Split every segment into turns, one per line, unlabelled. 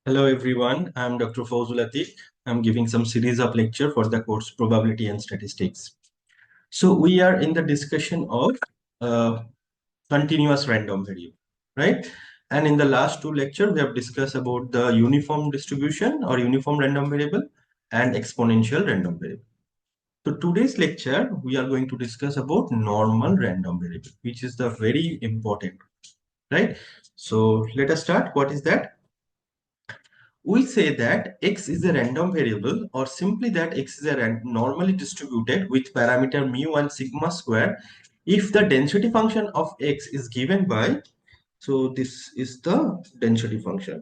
Hello everyone, I'm Dr. Fawzul Atiq. I'm giving some series of lecture for the course Probability and Statistics. So we are in the discussion of uh, continuous random variable, right? And in the last two lectures, we have discussed about the uniform distribution or uniform random variable and exponential random variable. So today's lecture, we are going to discuss about normal random variable, which is the very important, right? So let us start. What is that? We say that x is a random variable or simply that x is a normally distributed with parameter mu and sigma square if the density function of x is given by, so this is the density function.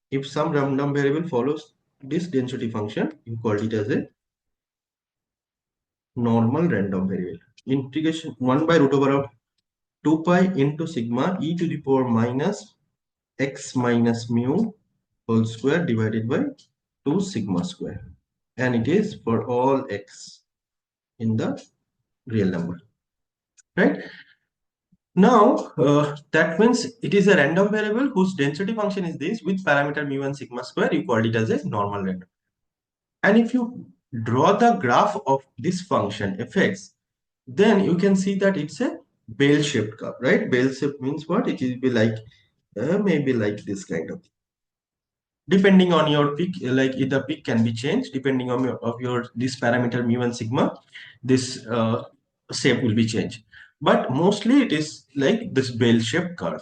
If some random variable follows this density function, you call it as a normal random variable. Integration 1 by root over of 2 pi into sigma e to the power minus x minus mu whole square divided by 2 sigma square, and it is for all x in the real number, right? Now that means it is a random variable whose density function is this with parameter mu and sigma square. You called it as a normal random, and if you draw the graph of this function fx, then you can see that it's a bell-shaped curve, right? Bell shape means what? It will be like maybe like this kind of, depending on your peak, like the peak can be changed depending on your this parameter mu and sigma. This shape will be changed, but mostly it is like this bell-shaped curve,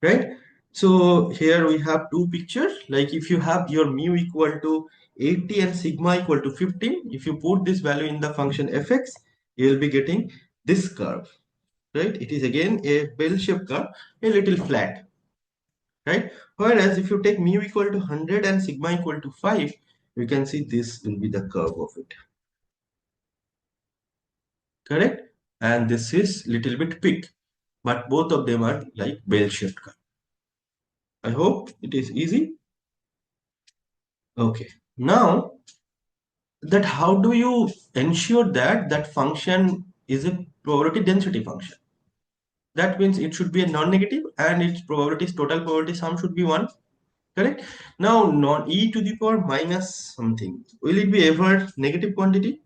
right? So here we have two pictures. Like if you have your mu equal to 80 and sigma equal to 15, if you put this value in the function fx, you will be getting this curve, right? It is again a bell-shaped curve, a little flat, right? Whereas if you take mu equal to 100 and sigma equal to 5, you can see this will be the curve of it, correct? And this is little bit peak, but both of them are like bell-shaped curve. I hope it is easy. Okay, now that how do you ensure that that function is a probability density function? That means it should be a non-negative and its probabilities, total probability sum should be 1. Correct. Now, non e to the power minus something. Will it be ever negative quantity?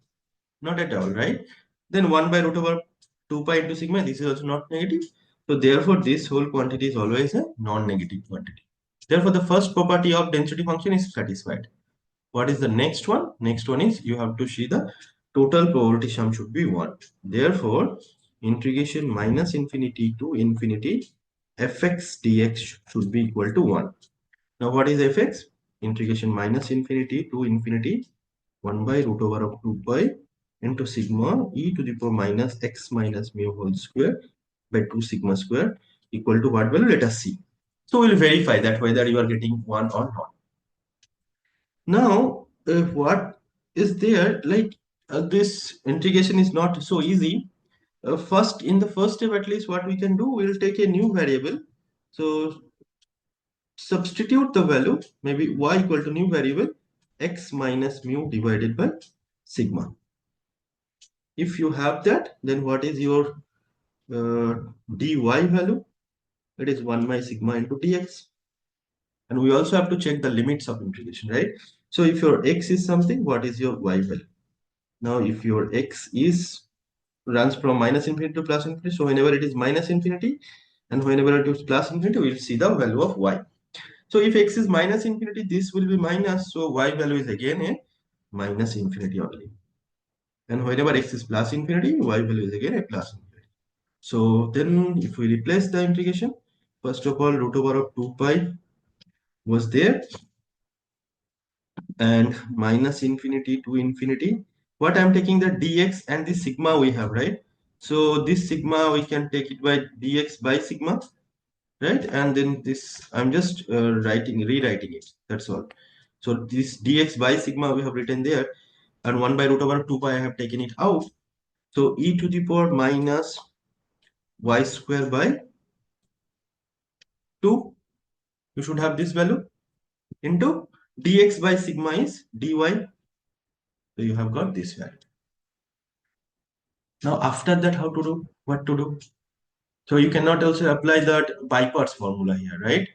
Not at all, right? Then 1 by root over 2 pi into sigma, this is also not negative. So therefore, this whole quantity is always a non-negative quantity. Therefore, the first property of density function is satisfied. What is the next one? Next one is you have to see the total probability sum should be 1. Therefore, integration minus infinity to infinity fx dx should be equal to 1. Now what is fx? Integration minus infinity to infinity 1 by root over of 2 pi into sigma e to the power minus x minus mu whole square by 2 sigma square equal to what value? Let us see. So we'll verify that whether you are getting 1 or not. Now, what is there? Like this integration is not so easy. First, in the first step, at least what we can do, we'll take a new variable. So substitute the value, maybe y equal to new variable x minus mu divided by sigma. If you have that, then what is your dy value? It is 1 by sigma into dx. And we also have to check the limits of integration, right? So if your x is something, what is your y value? Now, if your x is runs from minus infinity to plus infinity, so whenever it is minus infinity and whenever it is plus infinity, we will see the value of y. So if x is minus infinity, this will be minus, so y value is again a minus infinity only. And whenever x is plus infinity, y value is again a plus infinity. So then if we replace the integration, first of all, root over of 2 pi was there and minus infinity to infinity. What I'm taking the dx and the sigma we have, right? So this sigma we can take it by dx by sigma, right? And then this I'm just rewriting it. That's all. So this dx by sigma we have written there, and 1 by root over 2 pi I have taken it out. So e to the power minus y square by 2, you should have this value, into dx by sigma is dy. So you have got this value. Now after that, how to do? What to do? So you cannot also apply that bypass formula here, right?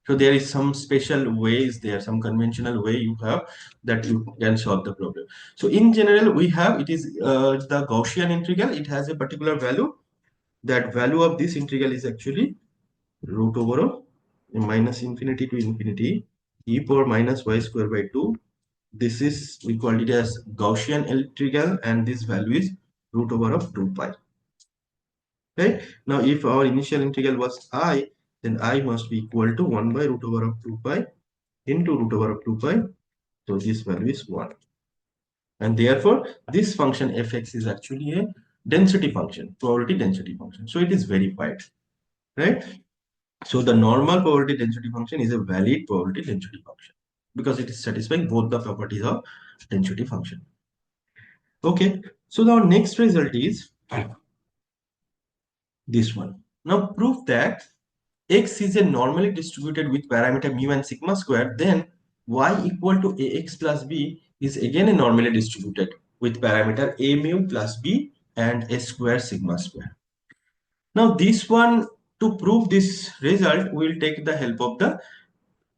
So there is some special ways there, some conventional way you have that you can solve the problem. So in general, we have it is the Gaussian integral. It has a particular value. That value of this integral is actually root over of minus infinity to infinity e power minus y square by 2. This is, we call it as Gaussian integral, and this value is root over of 2 pi. Right? Now, if our initial integral was I, then I must be equal to 1 by root over of 2 pi into root over of 2 pi. So this value is 1. And therefore, this function fx is actually a density function, probability density function. So it is verified, right? So the normal probability density function is a valid probability density function because it is satisfying both the properties of density function. Okay, so our next result is this one. Now prove that x is a normally distributed with parameter mu and sigma square, then y equal to ax plus b is again a normally distributed with parameter a mu plus b and a square sigma square. Now this one, to prove this result, we will take the help of the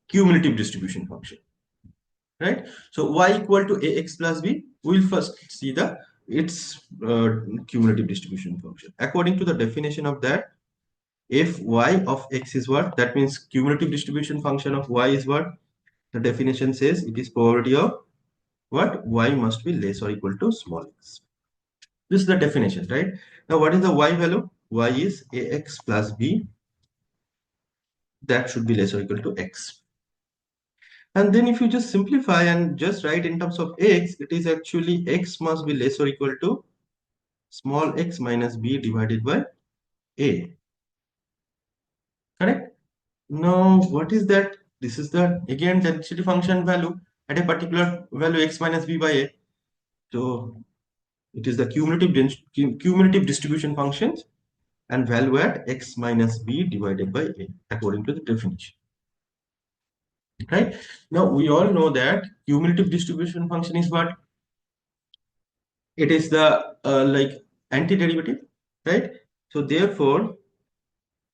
cumulative distribution function, right? So y equal to ax plus b, we will first see the its cumulative distribution function. According to the definition of that, if y of x is what, that means cumulative distribution function of y is what the definition says, it is probability of what, y must be less or equal to small x. This is the definition, right? Now what is the y value? Y is ax plus b, that should be less or equal to x. And then if you just simplify and just write in terms of x, it is actually x must be less or equal to small x minus b divided by a. Correct? Now, what is that? This is the, again, density function value at a particular value x minus b by a. So it is the cumulative distribution functions and value at x minus b divided by a according to the definition. Right? Now we all know that cumulative distribution function is what? It is the like antiderivative, right? So therefore,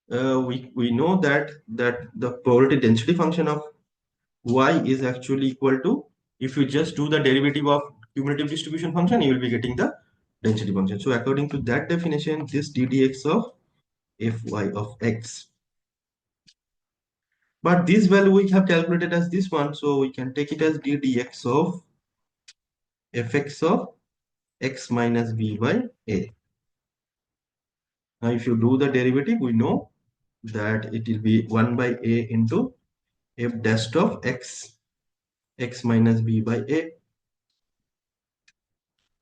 we know that the probability density function of y is actually equal to, if you just do the derivative of cumulative distribution function, you will be getting the density function. So according to that definition, this ddx of fy of x, but this value we have calculated as this one, so we can take it as ddx of fx of x minus b by a. Now if you do the derivative, we know that it will be 1 by a into f dash of x minus b by a.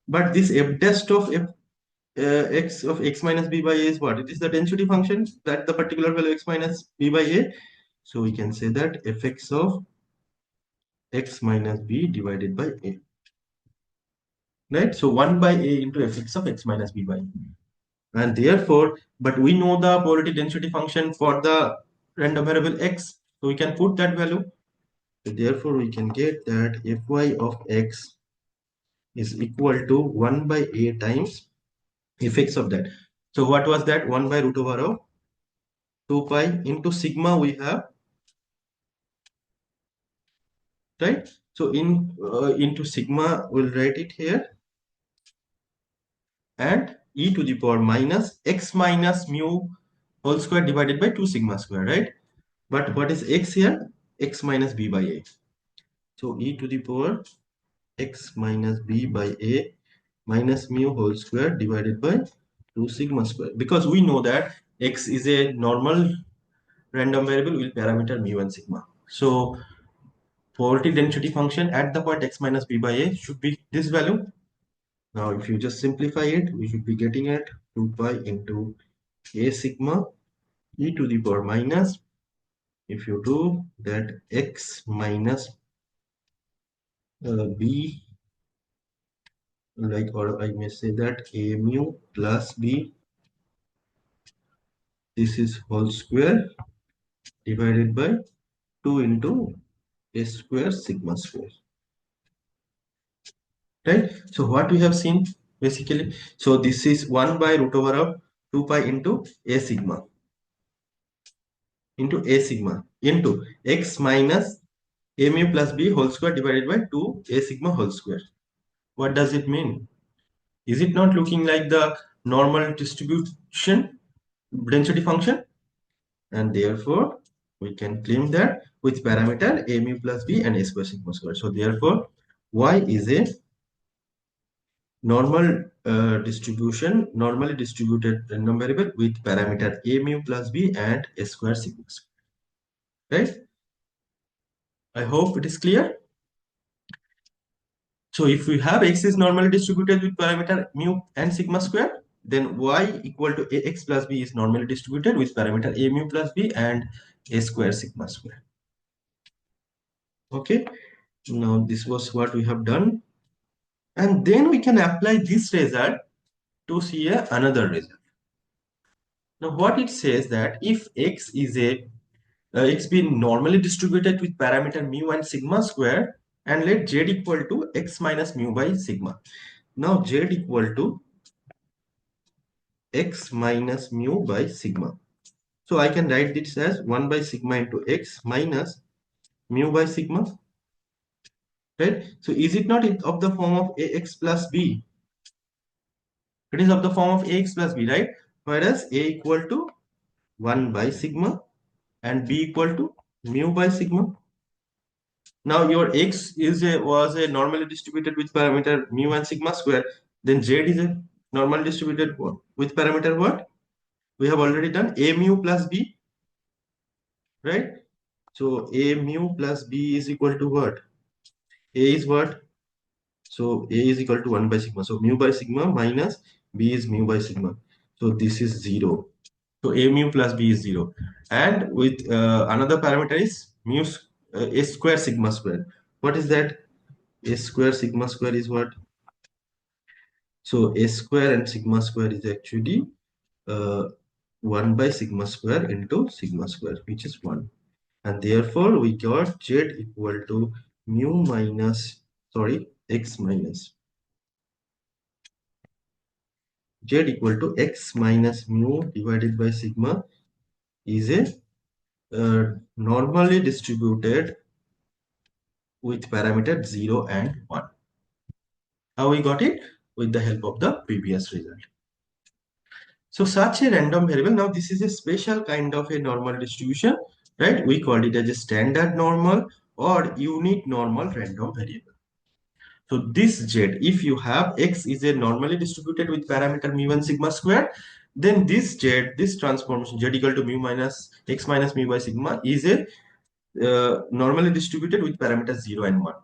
But this f dash of x of x minus b by a is what? It is the density function that the particular value x minus b by a. So we can say that fx of x minus b divided by a. Right? So 1 by a into fx of x minus b by a. And therefore, but we know the probability density function for the random variable x. So we can put that value. So therefore, we can get that fy of x is equal to 1 by a times fx of that. So what was that? 1 by root over of 2 pi into sigma we have, right? So into sigma, we'll write it here, and e to the power minus x minus mu whole square divided by 2 sigma square, right? But what is x here? X minus b by a. So e to the power x minus b by a minus mu whole square divided by 2 sigma square, because we know that x is a normal random variable with parameter mu and sigma. So probability density function at the point x minus b by a should be this value. Now if you just simplify it, we should be getting it 2 pi into a sigma e to the power minus, if you do that, x minus b, like, or I may say that a mu plus b, this is whole square divided by 2 into a square sigma square, right? So what we have seen basically, so this is 1 by root over of 2 pi into a sigma into x minus a mu plus b whole square divided by 2 a sigma whole square. What does it mean? Is it not looking like the normal distribution density function? And therefore, we can claim that with parameter a mu plus b and a square sigma square. So therefore, y is a normal distribution, normally distributed random variable with parameter a mu plus b and a square sigma square. Right? I hope it is clear. So if we have x is normally distributed with parameter mu and sigma square, then y equal to ax plus b is normally distributed with parameter a mu plus b and a square sigma square. Okay, now this was what we have done, and then we can apply this result to see another result. Now what it says that if x is a x be normally distributed with parameter mu and sigma square, and let z equal to x minus mu by sigma. Now z equal to x minus mu by sigma. So I can write this as 1 by sigma into x minus mu by sigma. Right? So is it not of the form of ax plus b? It is of the form of ax plus b, right? Whereas a equal to 1 by sigma and b equal to mu by sigma. Now your x was a normally distributed with parameter mu and sigma square. Then z is a normally distributed with parameter what? We have already done a mu plus b, right? So a mu plus b is equal to what? A is what? So a is equal to 1 by sigma. So mu by sigma minus b is mu by sigma. So this is 0. So a mu plus b is 0. And with another parameter is mu a square sigma square. What is that? A square sigma square is what? So a square and sigma square is actually 1 by sigma square into sigma square, which is 1. And therefore we got z equal to mu minus, sorry, x minus. Z equal to x minus mu divided by sigma is a normally distributed with parameter 0 and 1. How we got it? With the help of the previous result. So such a random variable, now this is a special kind of a normal distribution, right? We called it as a standard normal or unit normal random variable. So this z, if you have x is a normally distributed with parameter mu and sigma square, then this z, this transformation z equal to mu minus x minus mu by sigma is a normally distributed with parameters 0 and 1,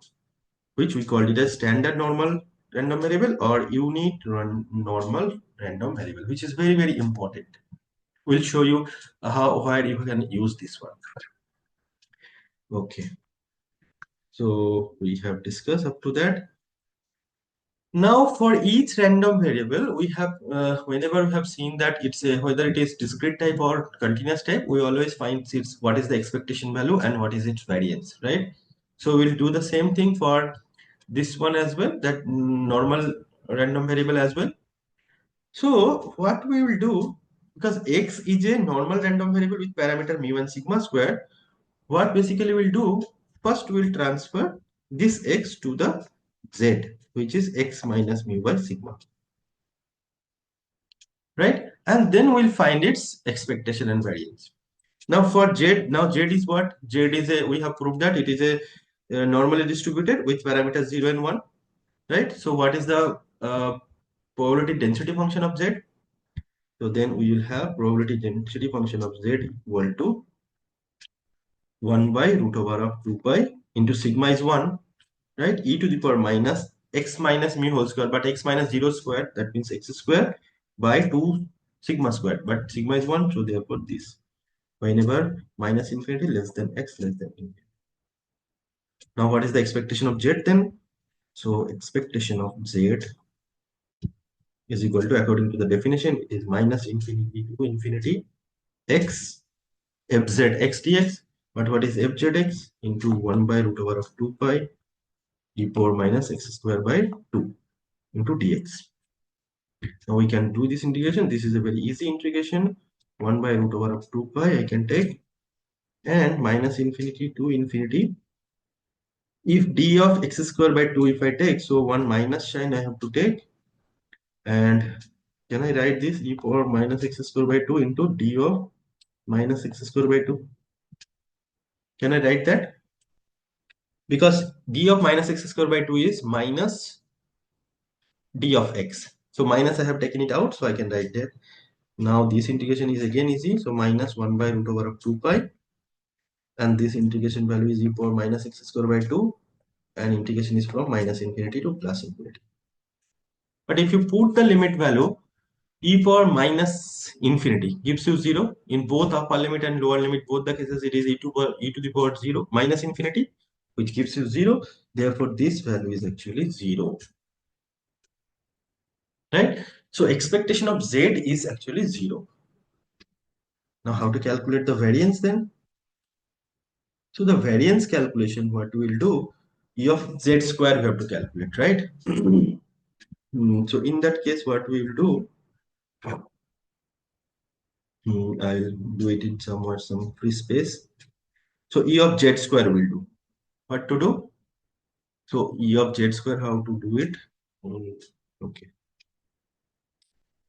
which we called it as standard normal random variable or unit normal random variable, which is very, very important. We'll show you how where you can use this one. Okay. So we have discussed up to that. Now for each random variable, we have whenever we have seen that it's a whether it is discrete type or continuous type, we always find it's what is the expectation value and what is its variance, right? So we'll do the same thing for this one as well, that normal random variable as well. So what we will do, because x is a normal random variable with parameter mu and sigma square, what basically we'll do, first we'll transfer this x to the z, which is x minus mu by sigma, right? And then we'll find its expectation and variance. Now for z, now z is what? Z is a, we have proved that it is a normally distributed with parameters 0 and 1, right? So what is the probability density function of z? So then we will have probability density function of z equal to 1 by root over of 2 pi into sigma is 1, right? E to the power minus x minus mu whole square, but x minus 0 square, that means x square by 2 sigma square, but sigma is 1, so therefore this. Whenever minus infinity less than x less than infinity. Now what is the expectation of z then? So expectation of z is equal to, according to the definition, it is minus infinity to infinity x fz x dx. But what is fzx? Into 1 by root over of 2 pi e power minus x square by 2 into dx. Now we can do this integration. This is a very easy integration. 1 by root over of 2 pi I can take. and minus infinity to infinity. If d of x square by 2 if I take, so one minus sign I have to take, and can I write this e power minus x square by 2 into d of minus x square by 2? Can I write that? Because d of minus x square by 2 is minus d of x. So minus I have taken it out, so I can write that. Now this integration is again easy. So minus 1 by root over of 2 pi, and this integration value is e power minus x square by 2, and integration is from minus infinity to plus infinity. But if you put the limit value, e power minus infinity gives you 0 in both upper limit and lower limit, both the cases it is e to the power 0 minus infinity, which gives you 0. Therefore this value is actually 0, right? So expectation of z is actually 0. Now how to calculate the variance then? So the variance calculation, what we will do, e of z square we have to calculate, right? So in that case what we will do, I'll do it in somewhere some free space. So e of z square will do. What to do? So e of z square, how to do it? Okay.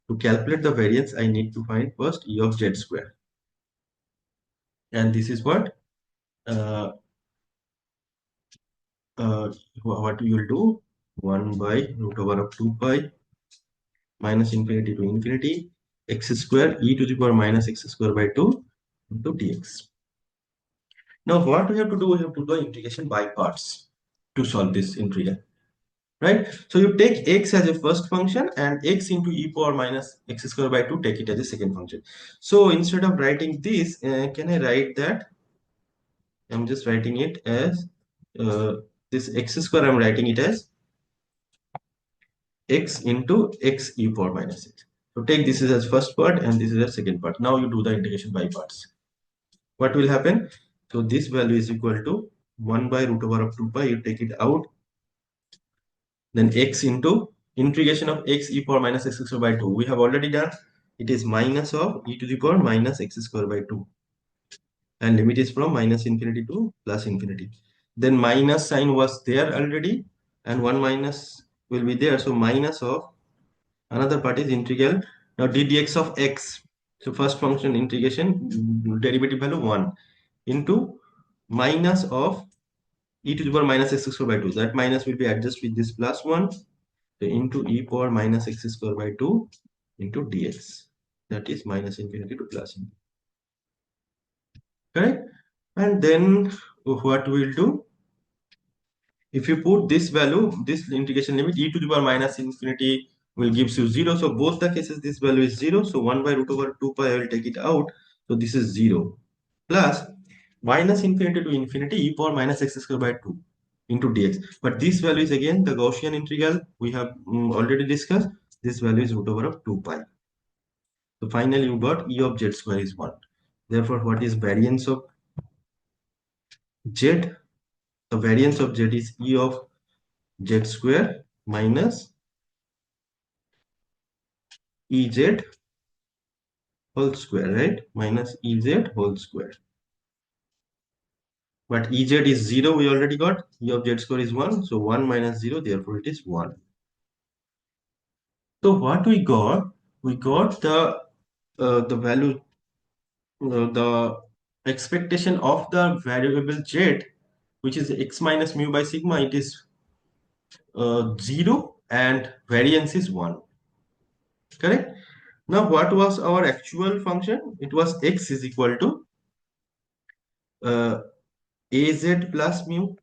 To calculate the variance, I need to find first e of z square. And this is uh, what we will do? 1 by root over of 2 pi minus infinity to infinity x square e to the power minus x square by 2 into dx. Now what we have to do? We have to do the integration by parts to solve this integral. Right? So you take x as a first function and x into e power minus x square by 2, take it as a second function. So instead of writing this, can I write that? I'm just writing it as this x square, I'm writing it as x into x e power minus x. So take this is as first part and this is as second part. Now you do the integration by parts. What will happen? So this value is equal to 1 by root over of 2 pi, you take it out, then x into integration of x e power minus x square by 2. We have already done. It is minus of e to the power minus x square by 2. And limit is from minus infinity to plus infinity. Then minus sign was there already. And one minus will be there. So minus of another part is integral. Now ddx of x. So first function integration derivative value 1 into minus of e to the power minus x square by 2. That minus will be adjusted with this plus 1. So into e power minus x square by 2 into dx. That is minus infinity to plus infinity. Correct? And then what we'll do, if you put this value, this integration limit e to the power minus infinity will gives you 0. So both the cases this value is 0. So 1 by root over 2 pi I will take it out. So this is 0 plus minus infinity to infinity e power minus x square by 2 into dx. But this value is again the Gaussian integral we have already discussed. This value is root over of 2 pi. So finally you got e of z square is 1. Therefore, what is variance of z? The variance of z is e of z square minus ez whole square, right? Minus ez whole square. But ez is 0, we already got. E of z square is 1. So 1 minus 0, therefore it is 1. So what we got? We got the value, the expectation of the variable z, which is x minus mu by sigma. It is 0 and variance is 1. Correct? Now what was our actual function? It was x is equal to uh, az plus mu,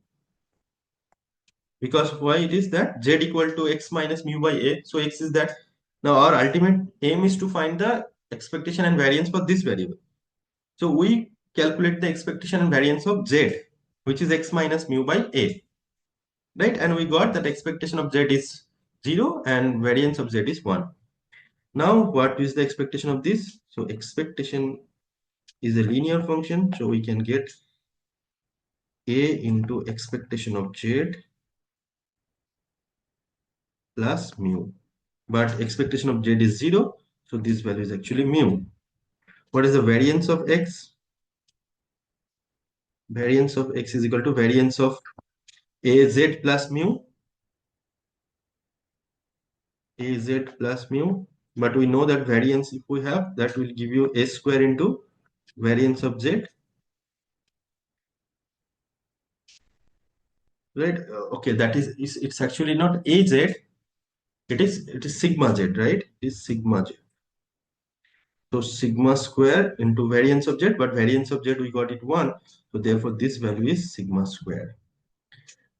because why it is that z equal to x minus mu by a, so x is that. Now our ultimate aim is to find the expectation and variance for this variable. So we calculate the expectation and variance of z, which is x minus mu by a, right? And we got that expectation of z is 0 and variance of z is 1. Now what is the expectation of this? So expectation is a linear function, so we can get a into expectation of z plus mu. But expectation of z is 0, so this value is actually mu. What is the variance of x? variance of x is equal to variance of az plus mu, az plus mu. But we know that variance, if we have, that will give you a square into variance of z, right? Okay, that is it's actually not az, it is sigma z, right? It is sigma z. So sigma square into variance of z, but variance of z we got it 1. So therefore this value is sigma square.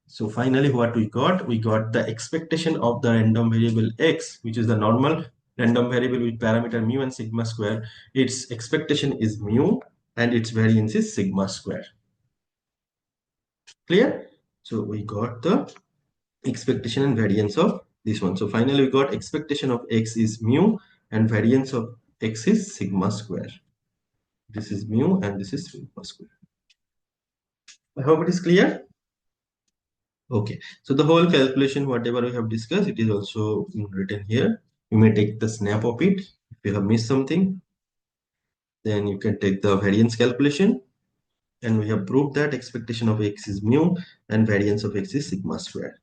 So finally what we got? We got the expectation of the random variable x, which is the normal random variable with parameter mu and sigma square. Its expectation is mu and its variance is sigma square. Clear? So we got the expectation and variance of this one. So finally we got expectation of x is mu and variance of x is sigma square. This is mu and this is sigma square. I hope it is clear. Okay, so the whole calculation, whatever we have discussed, it is also written here. You may take the snap of it. If you have missed something, then you can take the variance calculation. And we have proved that expectation of x is mu and variance of x is sigma square.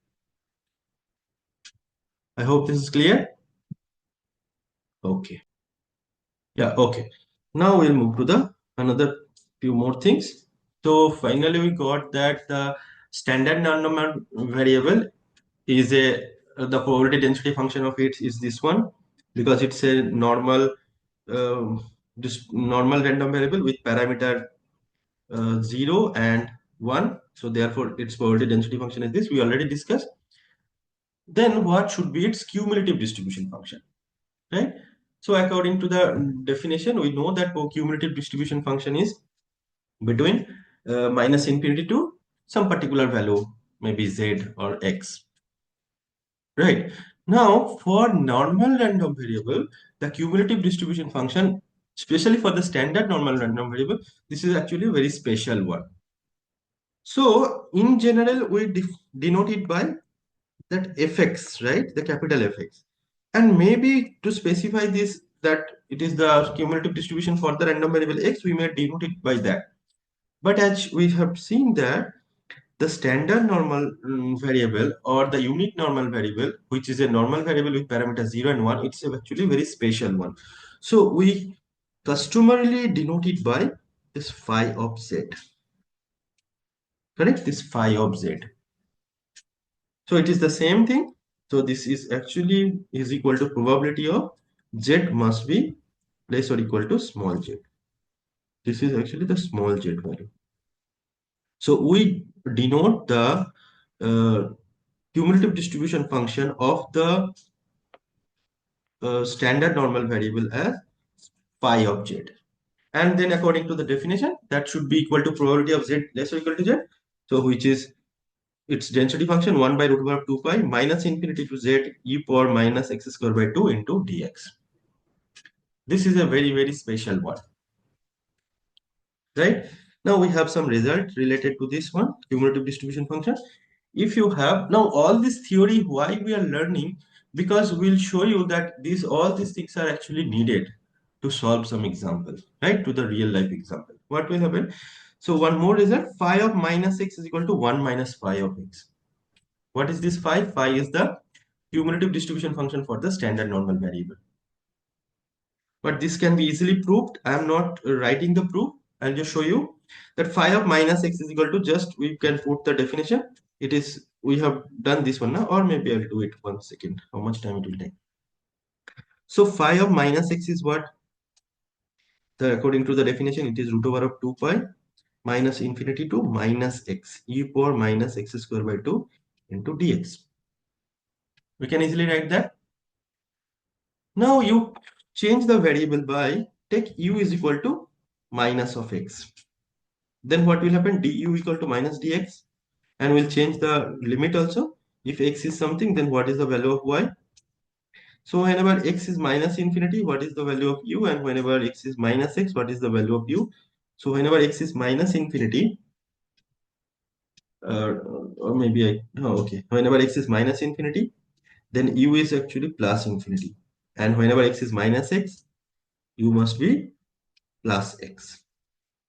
I hope this is clear. Okay. Yeah, okay. Now we'll move to the another few more things. So finally we got that the standard non-normal variable is the probability density function of it is this one, because it's a normal this normal random variable with parameter 0 and 1. So therefore its probability density function is this, we already discussed. Then what should be its cumulative distribution function, right? So according to the definition, we know that cumulative distribution function is between minus infinity to some particular value, maybe z or x, right? Now for normal random variable, the cumulative distribution function, especially for the standard normal random variable, this is actually a very special one. So in general we denote it by that fx, right? The capital Fx. And maybe to specify this, that it is the cumulative distribution for the random variable x, we may denote it by that. But as we have seen that the standard normal variable or the unique normal variable, which is a normal variable with parameters 0 and 1, it's actually a very special one. So we customarily denote it by this phi of z. Correct? This phi of z. So it is the same thing. So this is actually is equal to probability of z must be less or equal to small z. This is actually the small z value. So we denote the cumulative distribution function of the standard normal variable as phi of z. And then according to the definition, that should be equal to probability of z less or equal to z. So which is its density function 1 by root over 2 pi minus infinity to z e power minus x square by 2 into dx. This is a very, very special one. Right? Now we have some result related to this one, cumulative distribution function. If you have now all this theory, why we are learning, because we'll show you that all these things are actually needed to solve some example, right? To the real life example. What will happen? So one more result, phi of minus x is equal to 1 minus phi of x. What is this phi? Phi is the cumulative distribution function for the standard normal variable. But this can be easily proved. I am not writing the proof. I'll just show you that phi of minus x is equal to, just we can put the definition. It is, we have done this one now, or maybe I'll do it 1 second. How much time it will take? So phi of minus x is what? According to the definition, it is root over of 2 pi minus infinity to minus x e power minus x square by 2 into dx. We can easily write that. Now you change the variable by, take u is equal to minus of x. Then what will happen? du equal to minus dx, and we'll change the limit also. If x is something, then what is the value of y? So whenever x is minus infinity, what is the value of u? And whenever x is minus x, what is the value of u? So whenever x is minus infinity, or maybe okay. Whenever x is minus infinity, then u is actually plus infinity. And whenever x is minus x, u must be plus x.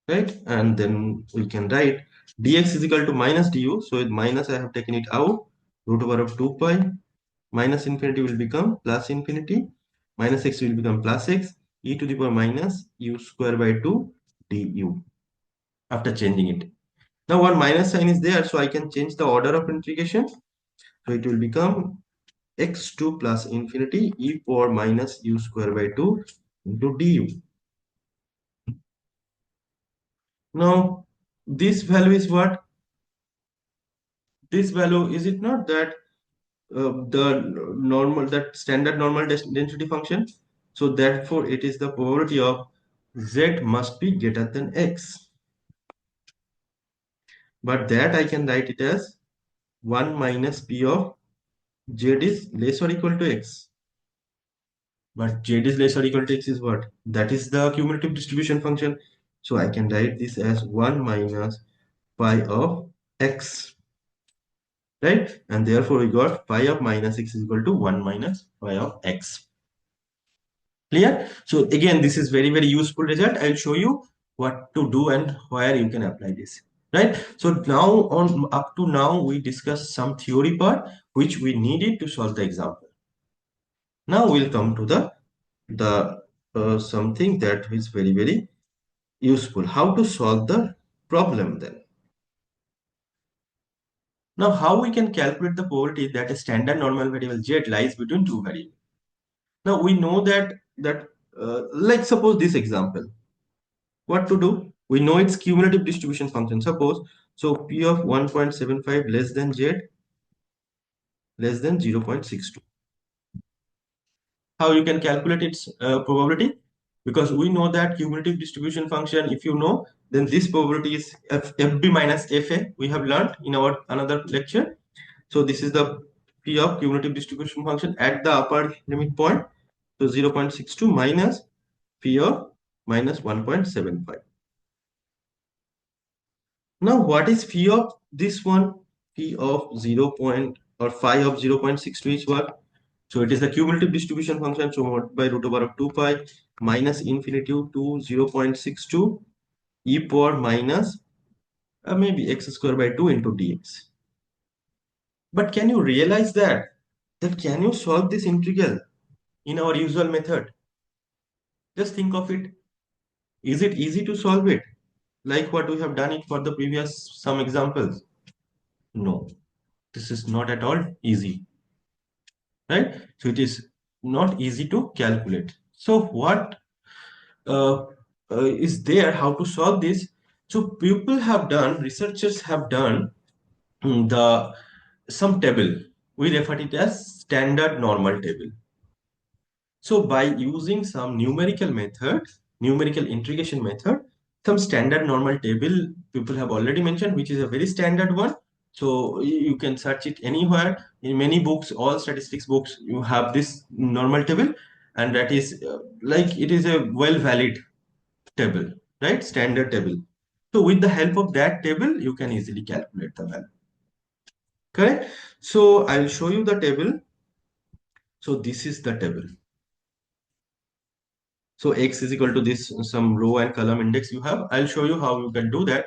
right? And then we can write dx is equal to minus du. So with minus I have taken it out. Root over of 2 pi minus infinity will become plus infinity. Minus x will become plus x e to the power minus u square by 2 du after changing it. Now one minus sign is there, so I can change the order of integration. So it will become x2 plus infinity e power minus u square by 2 into du. Now this value is what? This value, is it not that the normal, that standard normal density function? So therefore it is the probability of z must be greater than x. But that I can write it as 1 minus p of z is less or equal to x. But z is less or equal to x is what? That is the cumulative distribution function. So I can write this as 1 minus pi of x, right? And therefore we got pi of minus x is equal to 1 minus pi of x. Clear? So again, this is very, very useful result. I'll show you what to do and where you can apply this, right? So now on, up to now, we discussed some theory part which we needed to solve the example. Now we'll come to the something that is very, very useful. How to solve the problem then. Now, how we can calculate the probability that a standard normal variable z lies between two variables. Now we know that like suppose this example. What to do? We know its cumulative distribution function. Suppose so p of 1.75 less than z less than 0.62. How you can calculate its probability? Because we know that cumulative distribution function, if you know, then this probability is fb minus fa. We have learned in our another lecture. So this is the p of cumulative distribution function at the upper limit point. So 0.62 minus p of minus 1.75. Now, what is phi of this one? Phi of 0 point or phi of 0.62 is what? So it is the cumulative distribution function. So by root over of 2 pi minus infinity to 0.62 e power minus maybe x square by 2 into dx. But can you realize that? That can you solve this integral in our usual method? Just think of it. Is it easy to solve it? Like what we have done it for the previous some examples? No, this is not at all easy, right? So it is not easy to calculate. So what uh, is there, how to solve this? So people have done, researchers have done the some table. We refer it as standard normal table. So by using some numerical method, numerical integration method, some standard normal table people have already mentioned, which is a very standard one. So you can search it anywhere in many books, all statistics books, you have this normal table, and that is like it is a well valid table, right? Standard table. So with the help of that table, you can easily calculate the value. Correct? So I'll show you the table. So this is the table. So x is equal to this some row and column index you have. I'll show you how you can do that.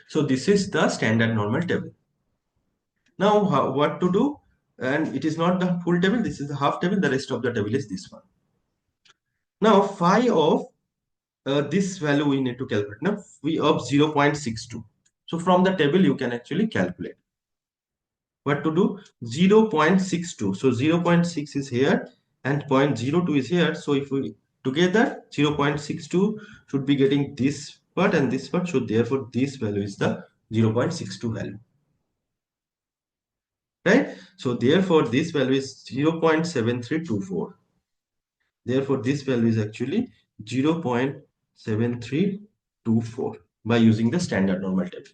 So this is the standard normal table. Now what to do? And it is not the full table. This is the half table. The rest of the table is this one. Now phi of this value we need to calculate. Now phi of 0.62. So from the table you can actually calculate. What to do? 0.62. So 0.6 is here and 0.02 is here. So if we together 0.62 should be getting this part and this part. So therefore this value is the 0.62 value. Right? So therefore this value is 0.7324. Therefore this value is actually 0.7324 by using the standard normal table.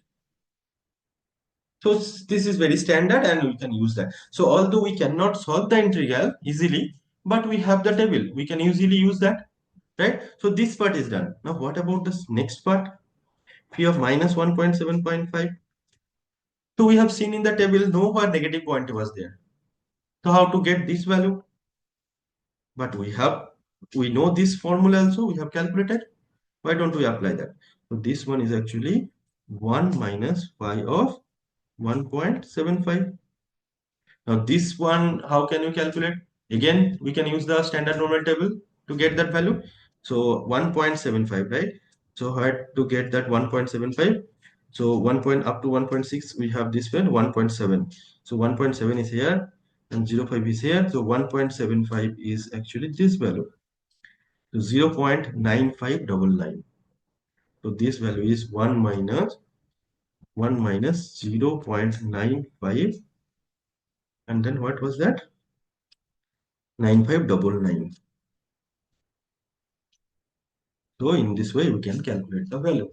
So this is very standard and we can use that. So although we cannot solve the integral easily, but we have the table. We can easily use that, right? So this part is done. Now what about this next part? Phi of minus 1.7.5. So we have seen in the table nowhere negative point was there. So how to get this value? But we know this formula also, we have calculated. Why don't we apply that? So this one is actually 1 minus phi of 1.75. Now this one, how can you calculate? Again, we can use the standard normal table to get that value. So 1.75, right? So how to get that 1.75? So 1 point up to 1.6, we have this one 1.7. So 1.7 is here and 0.5 is here. So 1.75 is actually this value. So 0.9599. So this value is 1 minus 0.95, and then what was that? 9599. So in this way we can calculate the value,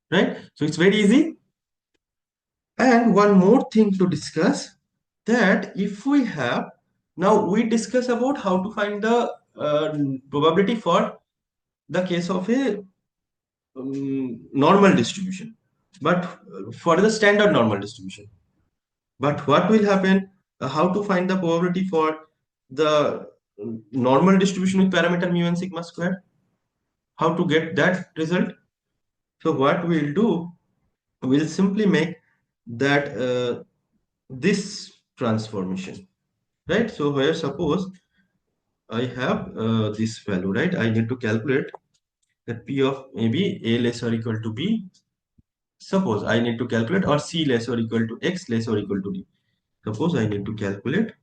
right? So it's very easy. And one more thing to discuss, that if we have, now we discuss about how to find the probability for the case of a normal distribution, but for the standard normal distribution. But what will happen? How to find the probability for the normal distribution with parameter mu and sigma square? How to get that result? So what we'll do, we'll simply make that this transformation, right? So where suppose I have this value, right? I need to calculate that p of maybe a less or equal to b. Suppose I need to calculate, or c less or equal to x less or equal to d. Suppose I need to calculate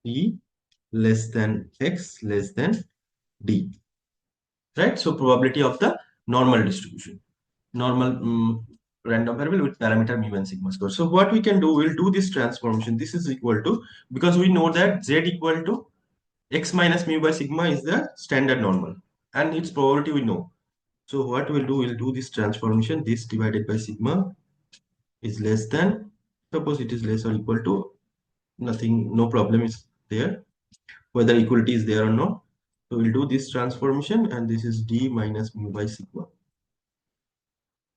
e less than x less than d, right? So probability of the normal distribution, normal random variable with parameter mu and sigma square. So what we can do, we'll do this transformation. This is equal to, because we know that z equal to x minus mu by sigma is the standard normal, and its probability we know. So what we'll do, we'll do this transformation. This divided by sigma is less than, suppose it is less or equal to, nothing, no problem is there, whether equality is there or not. So we'll do this transformation, and this is d minus mu by sigma.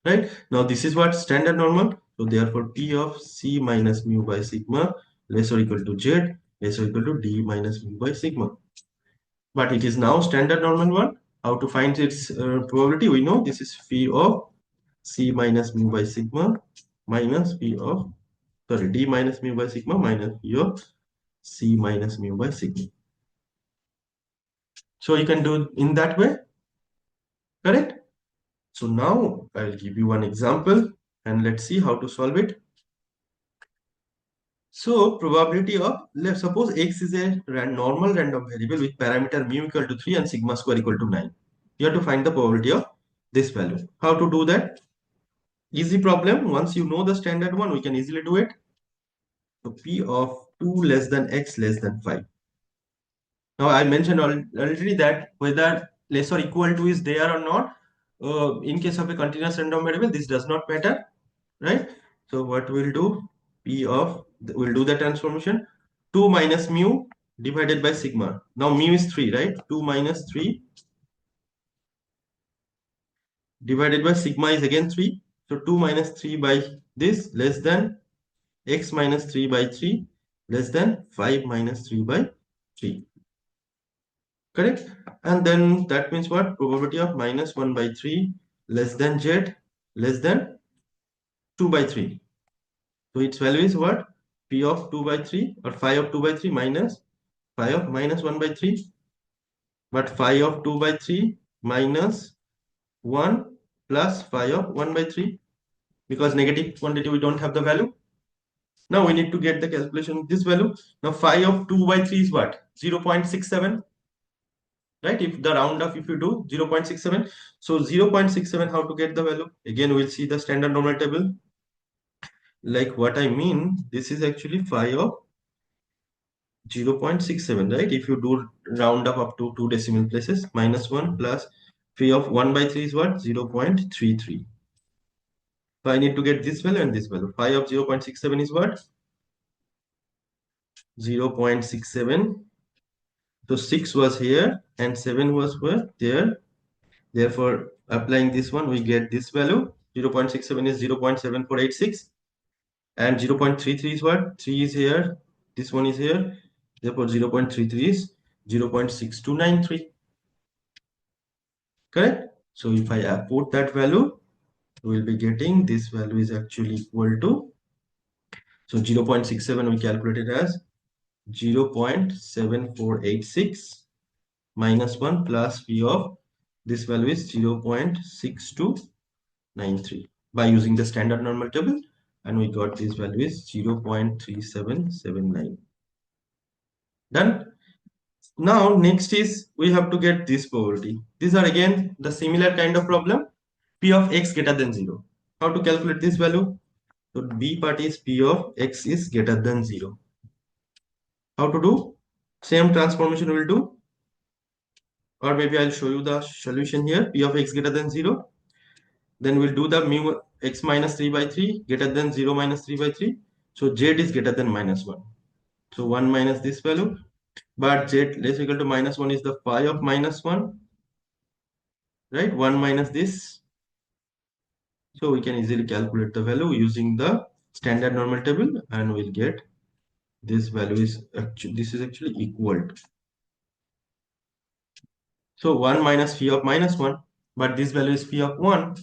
Right? Now this is what standard normal. So therefore P of C minus mu by sigma less or equal to Z less or equal to D minus mu by sigma. But it is now standard normal one. How to find its probability? We know this is phi of C minus mu by sigma minus phi of, sorry, D minus mu by sigma minus phi of C minus mu by sigma. So you can do in that way, correct? So now I'll give you one example and let's see how to solve it. So probability of, let's suppose x is a normal random variable with parameter mu equal to 3 and sigma square equal to 9. You have to find the probability of this value. How to do that? Easy problem. Once you know the standard one, we can easily do it. So P of 2 less than x less than 5. Now I mentioned already that whether less or equal to is there or not, in case of a continuous random variable, this does not matter, right? So what we'll do, P of, we'll do the transformation, 2 minus mu divided by sigma. Now mu is 3, right? 2 minus 3 divided by sigma is again 3. So 2 minus 3 by this less than x minus 3 by 3 less than 5 minus 3 by 3. Correct? And then that means what? Probability of minus 1 by 3 less than z less than 2 by 3. So its value is what? P of 2 by 3 or phi of 2 by 3 minus phi of minus 1 by 3. But phi of 2 by 3 minus 1 plus phi of 1 by 3. Because negative quantity we don't have the value. Now we need to get the calculation of this value. Now phi of 2 by 3 is what? 0.67. Right? If the round off, if you do 0.67. So 0.67, how to get the value? Again, we'll see the standard normal table. Like what I mean, this is actually phi of 0.67, right? If you do round up to 2 decimal places, minus 1 plus phi of 1 by 3 is what? 0.33. So I need to get this value and this value. Phi of 0.67 is what? 0.67. So 6 was here and 7 was where? There. Therefore, applying this one, we get this value. 0.67 is 0.7486. And 0.33 is what? 3 is here. This one is here. Therefore, 0.33 is 0.6293. Correct? So if I put that value, we will be getting this value is actually equal to, so 0.67 we calculated as 0.7486 minus 1 plus p of this value is 0.6293 by using the standard normal table, and we got this value is 0.3779. Done. Now next is we have to get this probability. These are again the similar kind of problem. P of x greater than 0. How to calculate this value? So B part is P of x is greater than 0. How to do? Same transformation we will do, or maybe I'll show you the solution here. P of x greater than 0. Then we'll do the mu x minus 3 by 3 greater than 0 minus 3 by 3. So z is greater than minus 1. So 1 minus this value, but z less equal to minus 1 is the phi of minus 1, right? 1 minus this. So we can easily calculate the value using the standard normal table, and we'll get this value is actually, this is actually equal to. So 1 minus phi of minus 1, but this value is phi of 1,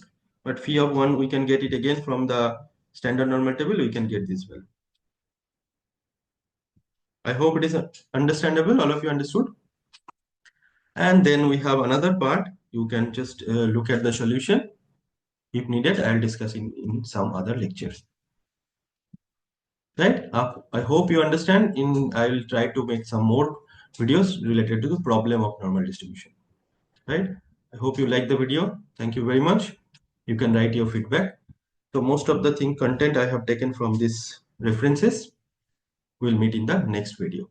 but phi of 1 we can get it again from the standard normal table, we can get this value. I hope it is understandable, all of you understood. And then we have another part, you can just look at the solution. If needed, I'll discuss in some other lectures. Right? I hope you understand. I will try to make some more videos related to the problem of normal distribution. Right? I hope you like the video. Thank you very much. You can write your feedback. So most of the content I have taken from these references. We'll meet in the next video.